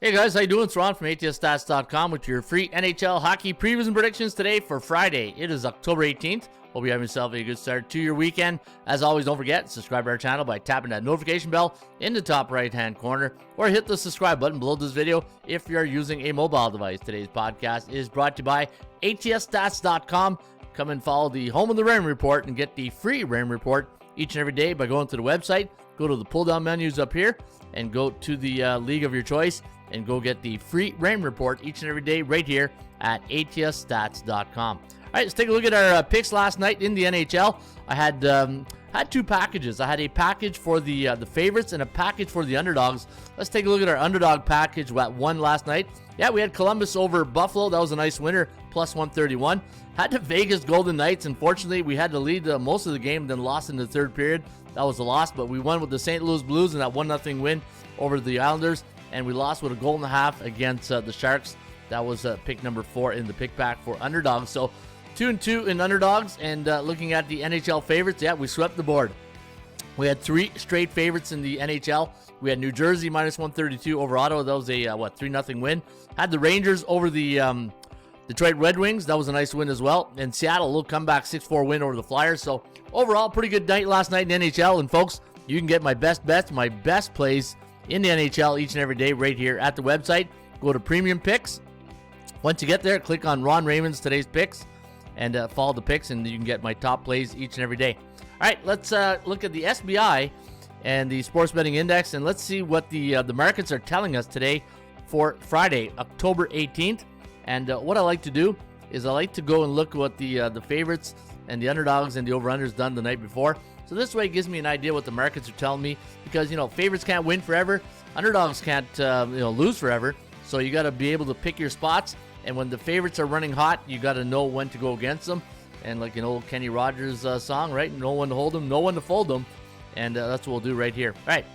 Hey guys, how you doing? It's Ron from ATSstats.com with your free NHL hockey previews and predictions today for Friday. It is October 18th. Hope you have yourself a good start to your weekend. As always, don't forget, subscribe to our channel by tapping that notification bell in the top right-hand corner, or hit the subscribe button below this video if you're using a mobile device. Today's podcast is brought to you by ATSstats.com. Come and follow the home of the Raymond Report and get the free Raymond Report each and every day by going to the website. Go to the pull-down menus up here and go to the league of your choice and go get the free Raymond Report each and every day right here at ATSstats.com. All right, let's take a look at our picks last night in the NHL. I had two packages. I had a package for the favorites and a package for the underdogs. Let's take a look at our underdog package that won last night. Yeah, we had Columbus over Buffalo. That was a nice winner, plus 131. Had the Vegas Golden Knights. Unfortunately, we had to lead most of the game, then lost in the third period. That was a loss, but we won with the St. Louis Blues in that 1-0 win over the Islanders. And we lost with a goal and a half against the Sharks. That was pick number 4 in the pick pack for underdogs. So 2-2 in underdogs. And looking at the NHL favorites, yeah, we swept the board. We had 3 straight favorites in the NHL. We had New Jersey minus 132 over Ottawa. That was a 3-0 win. Had the Rangers over the Detroit Red Wings. That was a nice win as well. And Seattle, a little comeback 6-4 win over the Flyers. So overall, pretty good night last night in the NHL. And folks, you can get my best bets, my best plays in the NHL each and every day right here at the website. Go to Premium Picks. Once you get there, click on Ron Raymond's Today's Picks and follow the picks, and you can get my top plays each and every day. All right, let's look at the SBI and the Sports Betting Index, and let's see what the markets are telling us today for Friday, October 18th. And what I like to do is I like to go and look what the favorites and the underdogs and the over-unders done the night before. So this way it gives me an idea what the markets are telling me, because, favorites can't win forever. Underdogs can't, lose forever. So you got to be able to pick your spots. And when the favorites are running hot, you got to know when to go against them. And like an old Kenny Rogers song, right? Know when to hold them, know when to fold them. And that's what we'll do right here. All right.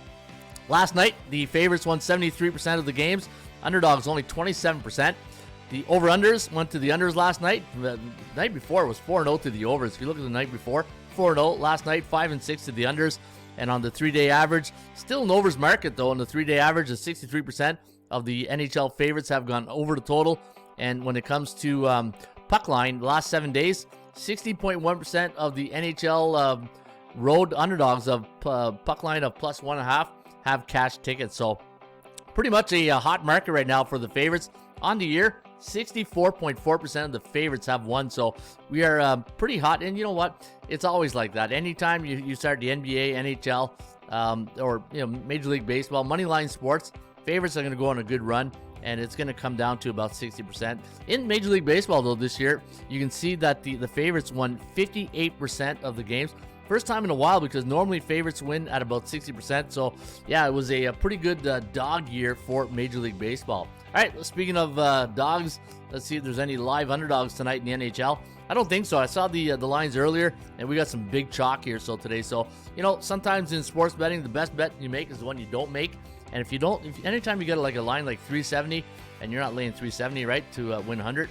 Last night, the favorites won 73% of the games. Underdogs only 27%. The over-unders went to the unders last night. The night before was 4-0 to the overs. If you look at the night before, 4-0 last night, 5-6 to the unders. And on the 3-day average, still an overs market though. On the 3-day average, is 63% of the NHL favorites have gone over the total. And when it comes to puck line, the last 7 days, 60.1% of the NHL road underdogs of puck line of plus 1.5 have cash tickets. So pretty much a hot market right now for the favorites. On the year, 64.4% of the favorites have won. So we are pretty hot. And you know what? It's always like that. Anytime you start the NBA, NHL, or Major League Baseball, moneyline sports, favorites are going to go on a good run. And it's going to come down to about 60%. In Major League Baseball, though, this year, you can see that the favorites won 58% of the games. First time in a while, because normally favorites win at about 60%. So, yeah, it was a pretty good dog year for Major League Baseball. All right, speaking of dogs, let's see if there's any live underdogs tonight in the NHL. I don't think so. I saw the lines earlier, and we got some big chalk here today. So, sometimes in sports betting, the best bet you make is the one you don't make. And if anytime you get a line like 370 and you're not laying 370, right, to win 100,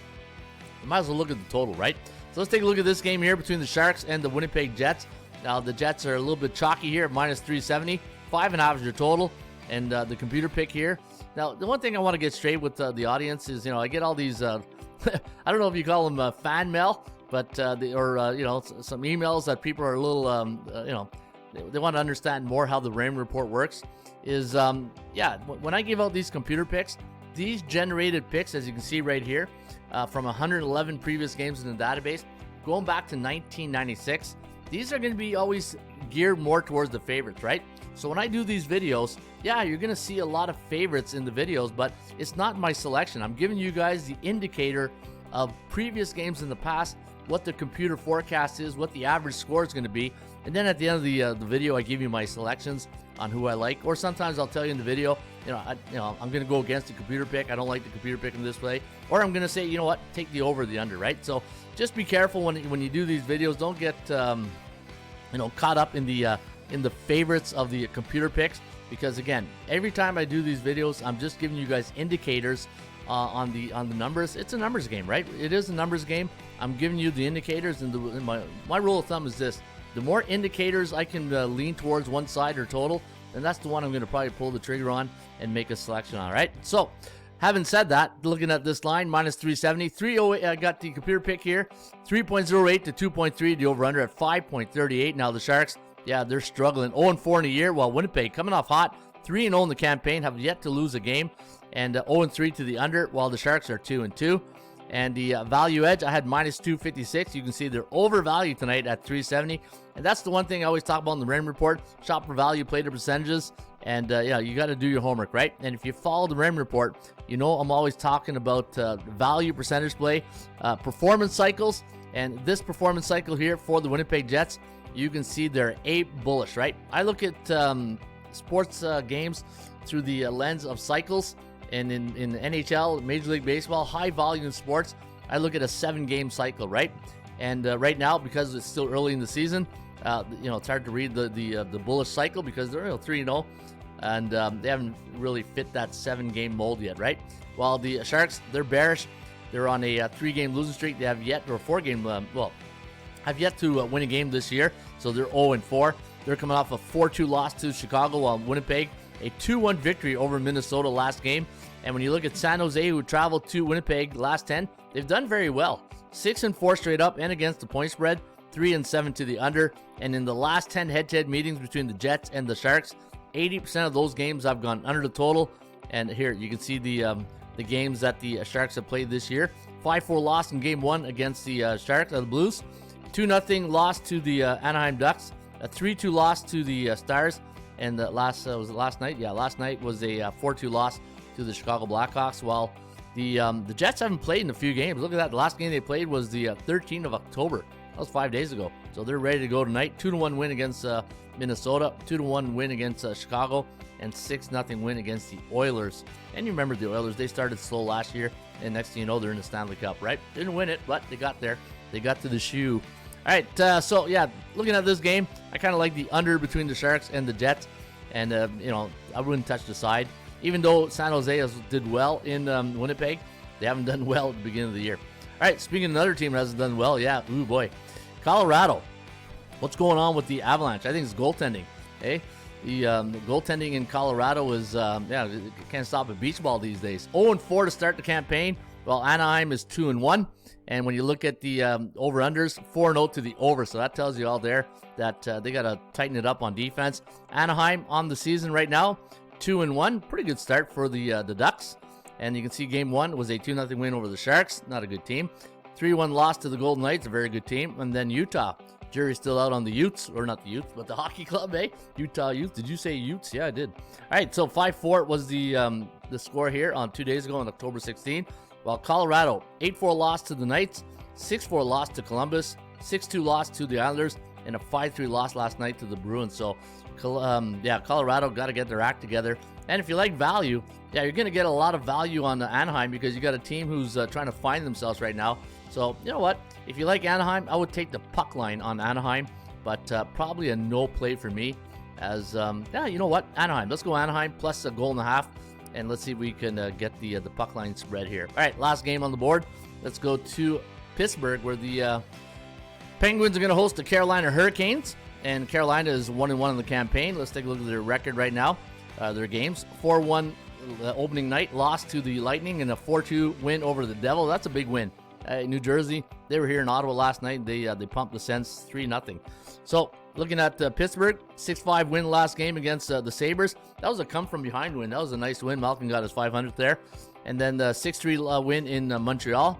you might as well look at the total, right? So let's take a look at this game here between the Sharks and the Winnipeg Jets. Now, the Jets are a little bit chalky here at minus 370. 5.5 is your total. And the computer pick here. Now, the one thing I want to get straight with the audience is, I get all these, I don't know if you call them fan mail, but, some emails that people are a little, they want to understand more how the Raymond Report works. Is, when I give out these computer picks, these generated picks, as you can see right here, from 111 previous games in the database, going back to 1996, these are going to be always geared more towards the favorites, right? So when I do these videos, yeah, you're going to see a lot of favorites in the videos, but it's not my selection. I'm giving you guys the indicator of previous games in the past, what the computer forecast is, what the average score is going to be. And then at the end of the video, I give you my selections on who I like. Or sometimes I'll tell you in the video, I'm going to go against the computer pick. I don't like the computer pick in this way. Or I'm going to say, you know what, take the over, the under, right? So just be careful when you do these videos. Don't get caught up in the favorites of the computer picks, because again, every time I do these videos, I'm just giving you guys indicators on the numbers. It's a numbers game, right? It is a numbers game. I'm giving you the indicators, and my rule of thumb is this: the more indicators I can lean towards one side or total, then that's the one I'm going to probably pull the trigger on. and make a selection on. All right. So, having said that, looking at this line, minus 370, 308. I got the computer pick here, 3.08 to 2.3. The over/under at 5.38. Now the Sharks, yeah, they're struggling. 0-4 in a year, while Winnipeg coming off hot, 3-0 in the campaign, have yet to lose a game, and 0-3 to the under, while the Sharks are 2-2. And the value edge, I had minus 256. You can see they're overvalued tonight at 370. And that's the one thing I always talk about in the Raymond Report. Shop for value, play the percentages. And, you got to do your homework, right? And if you follow the Raymond Report, you know I'm always talking about value percentage play, performance cycles. And this performance cycle here for the Winnipeg Jets, you can see they're bullish, right? I look at sports games through the lens of cycles. And in NHL, Major League Baseball, high volume sports, I look at a 7-game cycle, right? And right now, because it's still early in the season, it's hard to read the bullish cycle because they're 3-0, and they haven't really fit that 7-game mold yet, right? While the Sharks, they're bearish. They're on a 3-game losing streak. They have yet, or 4-game, have yet to win a game this year, so they're 0-4. They're coming off a 4-2 loss to Chicago, while Winnipeg, a 2-1 victory over Minnesota last game. And when you look at San Jose, who traveled to Winnipeg last 10, they've done very well. 6-4 straight up and against the point spread, 3-7 to the under. And in the last 10 head-to-head meetings between the Jets and the Sharks, 80% of those games have gone under the total. And here you can see the games that the Sharks have played this year. 5-4 loss in Game 1 against the the Blues. 2-0 loss to the Anaheim Ducks. A 3-2 loss to the Stars. And was it last night? Yeah, last night was a 4-2 loss to the Chicago Blackhawks, while the Jets haven't played in a few games. Look at that. The last game they played was the 13th of October. That was 5 days ago. So they're ready to go tonight. 2-1 win against Minnesota, 2-1 win against Chicago, and 6-0 win against the Oilers. And you remember the Oilers, they started slow last year, and next thing you know, they're in the Stanley Cup, right? Didn't win it, but they got there. They got to the shoe. All right, looking at this game, I kind of like the under between the Sharks and the Jets. And, I wouldn't touch the side. Even though San Jose did well in Winnipeg, they haven't done well at the beginning of the year. All right, speaking of another team that hasn't done well, ooh boy. Colorado. What's going on with the Avalanche? I think it's goaltending. The goaltending in Colorado is, can't stop a beach ball these days. 0-4 to start the campaign, while Anaheim is 2-1. And when you look at the over-unders, 4-0 to the over. So that tells you all there that they got to tighten it up on defense. Anaheim on the season right now, 2-1. Pretty good start for the Ducks. And you can see Game 1 was a 2-0 win over the Sharks. Not a good team. 3-1 loss to the Golden Knights, a very good team. And then Utah. Jury's still out on the Utes, or not the Utes, but the hockey club, Utah Utes. Did you say Utes? Yeah, I did. All right, so 5-4 was the score here on 2 days ago on October 16th. While Colorado, 8-4 loss to the Knights, 6-4 loss to Columbus, 6-2 loss to the Islanders, and a 5-3 loss last night to the Bruins. So, Colorado got to get their act together. And if you like value, you're going to get a lot of value on Anaheim because you got a team who's trying to find themselves right now. So, you know what? If you like Anaheim, I would take the puck line on Anaheim, but probably a no play for me. As, you know what? Anaheim. Let's go Anaheim plus a goal and a half. And let's see if we can get the puck line spread here. All right, last game on the board. Let's go to Pittsburgh, where the Penguins are going to host the Carolina Hurricanes. And Carolina is 1-1 in the campaign. Let's take a look at their record right now. Their games. 4-1 opening night, loss to the Lightning, and a 4-2 win over the Devils. That's a big win. New Jersey, they were here in Ottawa last night. They pumped the Sens 3-0. So, looking at Pittsburgh, 6-5 win last game against the Sabres. That was a come-from-behind win. That was a nice win. Malkin got his 500th there. And then the 6-3 win in Montreal.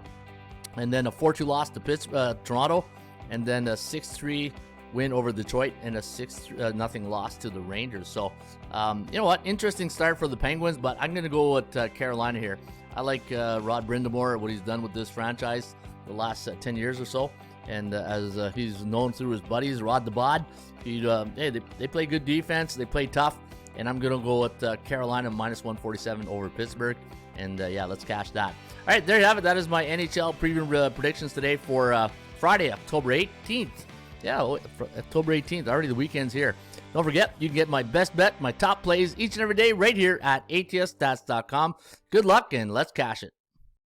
And then a 4-2 loss to Toronto. And then a 6-3 win over Detroit and a 6-0 loss to the Rangers. So, you know what? Interesting start for the Penguins, but I'm going to go with Carolina here. I like Rod Brind'Amour, what he's done with this franchise the last 10 years or so. And as he's known through his buddies, Rod the Bod, they play good defense. They play tough. And I'm going to go with Carolina minus 147 over Pittsburgh. And, let's cash that. All right, there you have it. That is my NHL preview predictions today for Friday, October 18th. Yeah, October 18th. Already the weekend's here. Don't forget, you can get my best bet, my top plays each and every day right here at ATSstats.com. Good luck, and let's cash it.